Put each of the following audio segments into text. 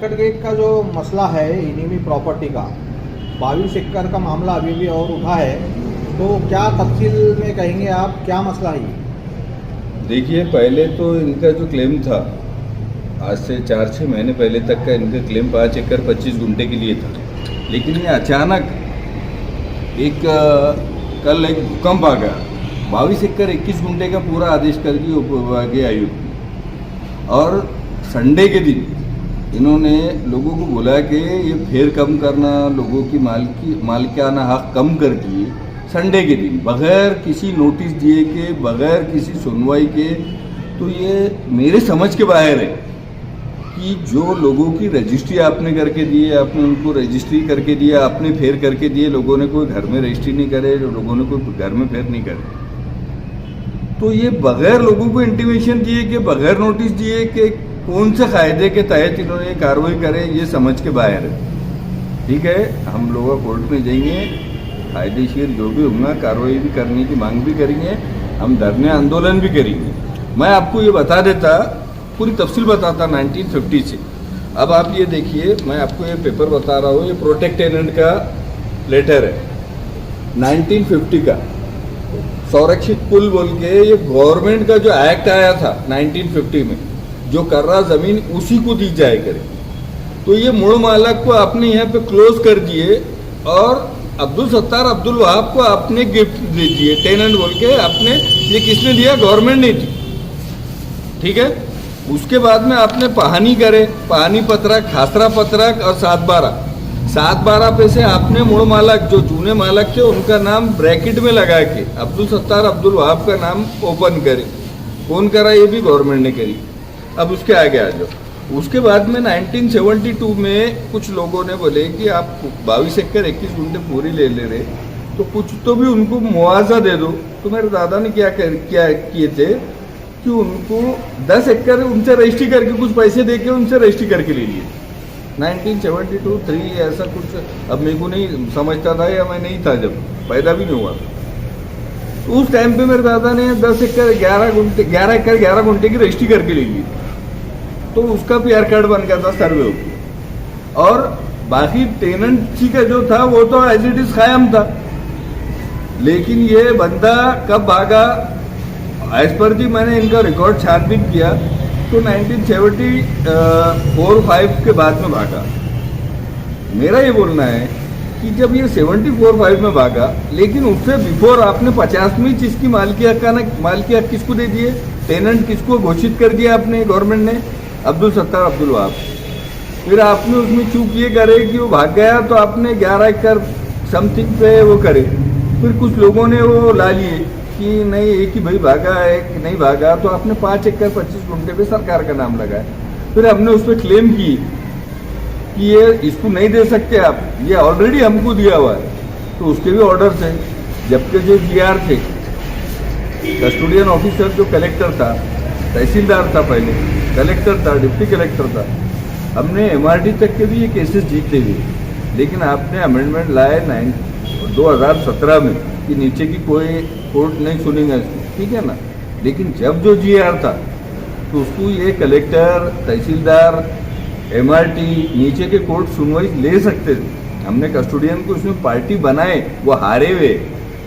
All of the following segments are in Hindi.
सर्किट गेट का जो मसला है इनिमी प्रॉपर्टी का 22 एकड़ का मामला अभी भी और उठा है, तो क्या तफसील में कहेंगे आप, क्या मसला है ये? देखिए, पहले तो इनका जो क्लेम था आज से 4-6 महीने पहले तक का इनका क्लेम 5 एकड़ 25 गुंठे के लिए था। लेकिन ये अचानक कल एक भूकंप आ गया, 22 एकड़ 21 गुंठे का पूरा आदेश कर दिया उपविभागीय आयुक्त ने। और संडे के दिन इन्होंने लोगों को बोला कि ये फेर कम करना, लोगों की मालिकाना हक कम कर दिए संडे के दिन, बगैर किसी नोटिस दिए के, बगैर किसी सुनवाई के। तो ये मेरे समझ के बाहर है कि जो लोगों की रजिस्ट्री आपने करके दी है, आपने उनको रजिस्ट्री करके दिया, आपने फेर करके दिए, लोगों ने कोई घर में रजिस्ट्री नहीं करे, लोगों ने कोई घर में फेर नहीं करे। तो ये बगैर लोगों को इंटीमेशन दिए कि, बगैर नोटिस दिए कि कौन से कायदे के तहत इन्होंने ये कार्रवाई करे, ये समझ के बाहर है। ठीक है, हम लोग कोर्ट में जाएंगे, कायदेशीर जो भी होगा कार्रवाई भी करने की मांग भी करेंगे, हम धरने आंदोलन भी करेंगे। मैं आपको ये बता देता, पूरी तफसील बताता 1950 से। अब आप ये देखिए, मैं आपको ये पेपर बता रहा हूँ, ये प्रोटेक्ट टेनेंट का लेटर है 1950 का, संरक्षित पुल बोल के। ये गवर्नमेंट का जो एक्ट आया था 1950 में, जो कर्रा जमीन उसी को दी जाए करे। तो ये मूल मालक को आपने यहाँ पे क्लोज कर दिए और अब्दुल सत्तार अब्दुल वहाब को आपने गिफ्ट दे दिए टेनेंट बोल के। आपने ये किसने दिया? गवर्नमेंट ने दी। ठीक है, उसके बाद में आपने पहानी करे, पहानी पत्रक, खासरा पत्रक और 7/12 पे से आपने मूल मालक जो जूने मालक थे उनका नाम ब्रैकेट में लगा के अब्दुल सत्तार अब्दुल वहाब का नाम ओपन करे। कौन करा? ये भी गवर्नमेंट ने करी। अब उसके आगे आ जाओ। उसके बाद में 1972 में कुछ लोगों ने बोले कि आप 22 एकड़ 21 गुंठे पूरी ले रहे, तो कुछ तो भी उनको मुआवजा दे दो। तो मेरे दादा ने क्या किए थे कि उनको 10 एकड़ उनसे रजिस्ट्री करके कुछ पैसे दे के उनसे रजिस्ट्री करके ले लिए 1972-3 ऐसा कुछ। अब मेरे को नहीं समझता था या मैं नहीं था, जब पैदा भी नहीं हुआ। तो उस टाइम पे मेरे दादा ने 10 एकड़ 11 गुंठे की रजिस्ट्री करके ले ली। तो उसका पीआर कार्ड बन गया था, सर्वे हो गया। और बाकी टेनेंसी का जो था वो तो एज इट इज कायम था। लेकिन ये बंदा कब भागा? एज पर जी मैंने इनका रिकॉर्ड छानबीन किया तो 1974-5 के बाद में भागा। मेरा ये बोलना है कि जब ये 74-5 में भागा, लेकिन उससे बिफोर आपने 50वीं चीज की मालिकी हक किसको दे दिए? टेनेंट किसको घोषित कर दिया आपने? गवर्नमेंट ने अब्दुल सत्तार अब्दुल वहाब। फिर आपने उसमें चूक ये करे कि वो भाग गया, तो आपने 11 एकड़ समथिंग पे वो करे। फिर कुछ लोगों ने वो ला लिए कि नहीं एक ही भाई भागा है कि नहीं भागा, तो आपने 5 एकड़ 25 गुंठे पे सरकार का नाम लगाया। फिर हमने उस पर क्लेम की कि ये इसको नहीं दे सकते आप, ये ऑलरेडी हमको दिया हुआ है। तो उसके भी ऑर्डर्स हैं। जबकि जो जीआर थे, कस्टोडियन ऑफिसर जो कलेक्टर था, तहसीलदार था, पहले कलेक्टर था, डिप्टी कलेक्टर था, हमने एमआरडी तक के भी ये केसेस जीते हुए। लेकिन आपने अमेंडमेंट लाए 2017 में कि नीचे की कोई कोर्ट नहीं सुनेगा इसको, ठीक है ना। लेकिन जब जो जीआर था तो उसको ये कलेक्टर, तहसीलदार, एमआरटी, नीचे के कोर्ट सुनवाई ले सकते थे। हमने कस्टोडियन को उसमें पार्टी बनाए, वो हारे हुए।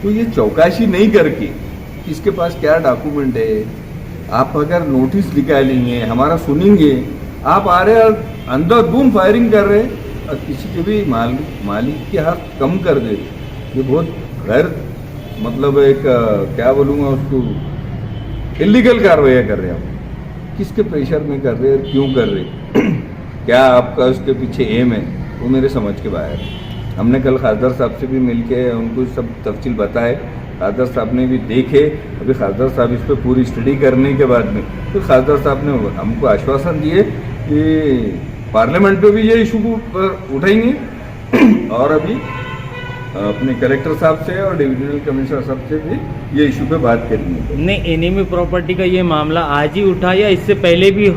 तो ये चौकाशी नहीं करके किसके पास क्या डॉक्यूमेंट है, आप अगर नोटिस निकालेंगे, हमारा सुनेंगे, आप आ रहे और अंधाधुंध फायरिंग कर रहे और किसी के भी मालिक के हक कम कर दे, ये बहुत गैर मतलब एक क्या बोलूँगा उसको, इलीगल कार्रवाई कर रहे हैं आप। किसके प्रेशर में कर रहे हैं, क्यों कर रहे क्या आपका उसके पीछे एम है, वो मेरे समझ के बाहर है। हमने कल खासदार साहब से भी मिलके उनको सब तफसील बताए, खासदार साहब ने भी देखे। अभी खासदार साहब इस पर पूरी स्टडी करने के बाद में फिर खासदार साहब ने हमको आश्वासन दिए कि पार्लियामेंट पे भी ये इशू पर उठाएंगे और अभी अपने कलेक्टर साहब से और डिविजनल कमिश्नर साहब से भी ये इशू पे बात करेंगे। नहीं, एनिमी प्रॉपर्टी का ये मामला आज ही उठा या इससे पहले भी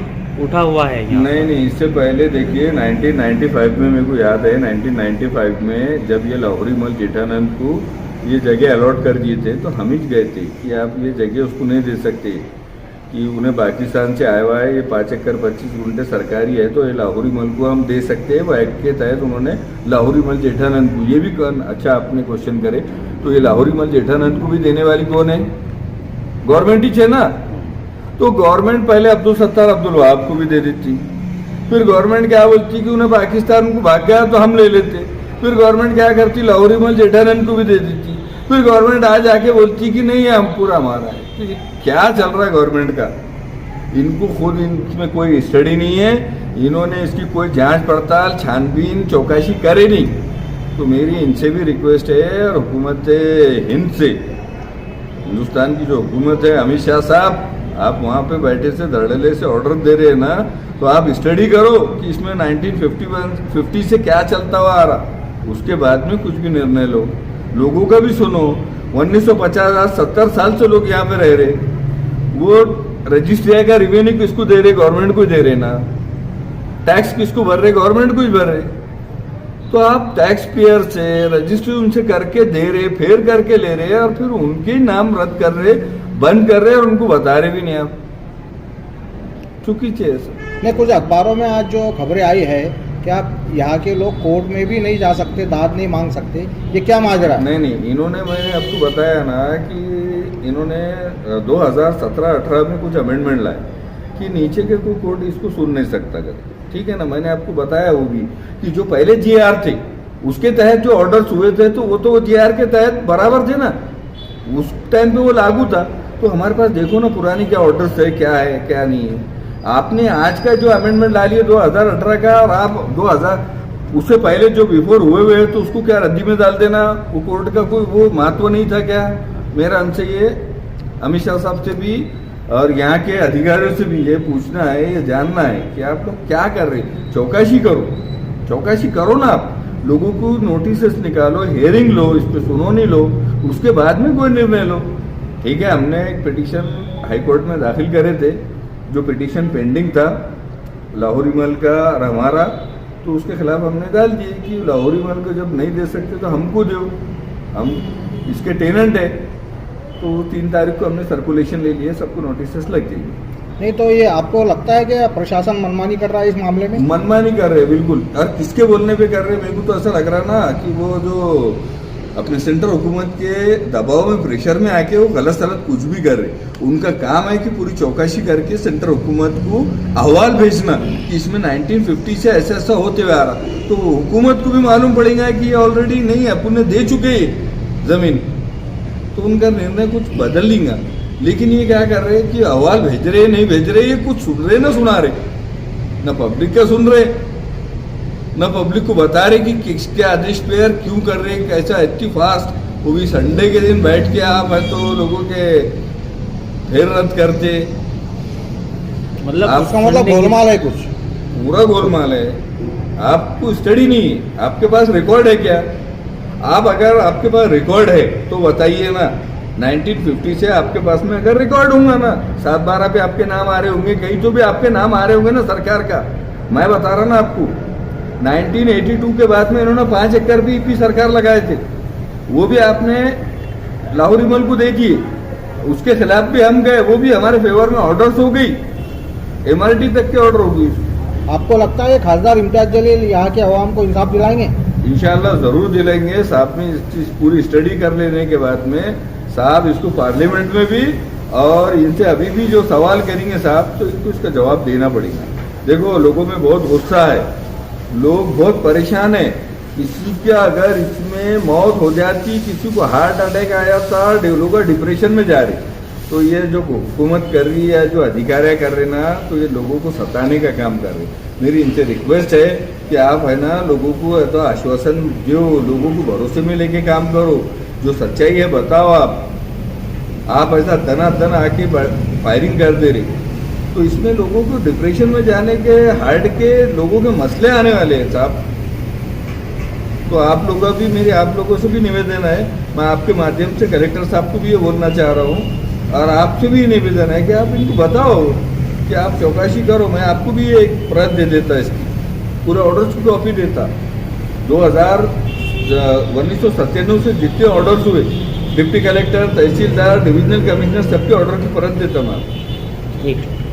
उठा हुआ है? नहीं, इससे पहले देखिए 1995 में, मेरे को याद है 1995 में जब ये लाहौरी मल जेठानंद को ये जगह अलॉट कर दिए थे, तो हम ही गए थे कि आप ये जगह उसको नहीं दे सकते, कि उन्हें पाकिस्तान से आया हुआ है, ये 5 एकड़ 25 गुंठे सरकारी है, तो ये लाहौरी मल को हम दे सकते हैं। वो एक्ट के तहत उन्होंने लाहौरी मल जेठानंद को, ये भी अच्छा आपने क्वेश्चन करे, तो ये लाहौरी मल जेठानंद को भी देने वाली कौन है? गवर्नमेंट ही है ना। तो गवर्नमेंट पहले अब्दुल सत्तार अब्दुल वहाब को भी दे देती, फिर गवर्नमेंट क्या बोलती कि उन्हें पाकिस्तान को भाग गया तो हम ले लेते, फिर गवर्नमेंट क्या करती लाहौरी मल जेठानंद को भी दे देती, फिर गवर्नमेंट आज आके बोलती कि नहीं हम पूरा हमारा है। तो ये क्या चल रहा है गवर्नमेंट का? इनको खुद इसमें कोई स्टडी नहीं है, इन्होंने इसकी कोई जांच पड़ताल छानबीन चौकसी करे नहीं। तो मेरी इनसे भी रिक्वेस्ट है, और हुकूमत हिंद से, हिंदुस्तान की जो हुकूमत है, अमित शाह साहब, आप वहाँ पे बैठे से धड़ल्ले से ऑर्डर दे रहे हैं ना, तो आप स्टडी करो कि इसमें 1950 से क्या चलता हुआ आ रहा, उसके बाद में कुछ भी निर्णय लो। लोगों का भी सुनो। 1950 70 साल से लोग यहाँ पे रह रहे, वो रजिस्ट्री का रिवेन्यू किसको दे रहे? गवर्नमेंट को दे रहे ना। टैक्स किसको भर रहे? गवर्नमेंट को ही भर रहे। तो आप टैक्स पेयर से रजिस्ट्री उनसे करके दे रहे, फेर करके ले रहे, और फिर उनके नाम रद्द कर रहे, बंद कर रहे, और उनको बता रहे भी नहीं आप। चुकी है सर। नहीं, कुछ अखबारों में आज जो खबरें आई है कि आप यहाँ के लोग कोर्ट में भी नहीं जा सकते, दाद नहीं मांग सकते, ये क्या माजरा है? नहीं, इन्होंने, मैंने आपको बताया ना कि इन्होंने 2017-18 में कुछ अमेंडमेंट लाए कि नीचे के कोई कोर्ट इसको सुन नहीं सकता कर, ठीक है ना। मैंने आपको बताया वो भी कि जो पहले जीआर थे उसके तहत जो ऑर्डर्स हुए थे, तो वो जीआर के तहत बराबर थे ना, उस टाइम पे वो लागू था। तो हमारे पास देखो ना पुरानी क्या ऑर्डर्स है, क्या है क्या नहीं है। आपने आज का जो अमेंडमेंट ला लिया 2018 का, और आप 2000 उससे पहले जो बिफोर हुए हैं, तो उसको क्या रद्दी में डाल देना? वो कोर्ट का कोई वो महत्व नहीं था क्या? मेरा हमसे ये अमित शाह साहब से भी और यहाँ के अधिकारियों से भी ये पूछना है, ये जानना है कि आप लोग क्या कर रहे हैं। चौकसी करो ना। आप लोगों को नोटिस निकालो, हियरिंग लो, इस पे सुनवाई लो, उसके बाद में कोई निर्णय लो। ठीक है, हमने एक पिटीशन हाई कोर्ट में दाखिल करे थे, जो पिटीशन पेंडिंग था लाहौरी मल का और हमारा, तो उसके खिलाफ हमने डाल दिए कि लाहौरी मल को जब नहीं दे सकते तो हमको दो, हम इसके टेनेंट है। तो 3 तारीख को हमने सर्कुलेशन ले लिए, सबको नोटिस लग गई। नहीं तो ये आपको लगता है कि प्रशासन मनमानी कर रहा है इस मामले में? मनमानी कर रहे हैं बिल्कुल, और किसके बोलने पे कर रहे हैं? मेरे को तो ऐसा लग रहा ना कि वो जो अपने सेंट्रल हुकूमत के दबाव में, प्रेशर में आके वो गलत सलत कुछ भी कर रहे। उनका काम है कि पूरी चौकसी करके सेंट्रल हुकूमत को अहवाल भेजना कि इसमें 1950 से ऐसा ऐसा होते हुए आ रहा, तो हुकूमत को भी मालूम पड़ेगा कि ये ऑलरेडी नहीं, अपन ने दे चुके जमीन, तो उनका निर्णय कुछ बदल लेंगे। लेकिन ये क्या कर रहे हैं कि अहवाल भेज रहे, नहीं भेज रहे, ये कुछ सुन रहे ना सुना रहे, ना पब्लिक का सुन रहे, ना पब्लिक को बता रहे कि किसके आदेश पे यार क्यों कर रहे हैं, कैसा इतनी फास्ट, वो भी संडे के दिन बैठ के आप है तो लोगों के फिर रद्द करते। मतलब उसका मतलब गोलमाल है, कुछ पूरा गोलमाल है। आपको स्टडी नहीं है, आपके पास रिकॉर्ड है क्या? आप अगर आपके पास रिकॉर्ड है तो बताइए ना। 1950 से आपके पास में अगर रिकॉर्ड होगा ना, 7/12 पे आपके नाम आ रहे होंगे, कहीं तो भी आपके नाम आ रहे होंगे ना सरकार का। मैं बता रहा ना आपको, 1982 के बाद में इन्होंने 5 एकड़ भी ईपी सरकार लगाए थे, वो भी आपने लाहौरी मल को दे दिए। उसके खिलाफ भी हम गए, वो भी हमारे फेवर में ऑर्डर्स हो गई, MRT तक के ऑर्डर हो गई। आपको लगता है खासदार इम्तियाज जलील यहाँ के अवाम को इंसाफ दिलाएंगे? इंशाल्लाह जरूर दिलाएंगे। साहब ने इस चीज पूरी स्टडी कर लेने के बाद में साहब इसको पार्लियामेंट में भी, और इनसे अभी भी जो सवाल करेंगे साहब, तो इनको इसका जवाब देना पड़ेगा। देखो लोगों में बहुत गुस्सा है, लोग बहुत परेशान है। किसी का अगर इसमें मौत हो जाती, किसी को हार्ट अटैक आया था, लोग डिप्रेशन में जा रहे, तो ये जो हुकूमत कर रही है, जो अधिकारी कर रहे ना, तो ये लोगों को सताने का काम कर रहे। मेरी इनसे रिक्वेस्ट है कि आप है ना लोगों को तो आश्वासन दो, लोगों को भरोसे में लेके काम करो, जो सच्चाई है बताओ। आप ऐसा दना आके फायरिंग कर दे रहे, तो इसमें लोगों को डिप्रेशन में जाने के, हार्ट के लोगों के मसले आने वाले हैं साहब। तो आप लोगों का भी, मेरे आप लोगों से भी निवेदन है, मैं आपके माध्यम से कलेक्टर साहब को भी ये बोलना चाह रहा हूँ, और आपसे भी निवेदन है कि आप इनको बताओ कि आप चौकसी करो। मैं आपको भी एक प्रत दे देता, इसकी पूरे ऑर्डर्स की कॉपी देता। 1997 से जितने ऑर्डर्स हुए, डिप्टी कलेक्टर, तहसीलदार, डिविजनल कमिश्नर, सबके ऑर्डर की प्रत देता मैं। एक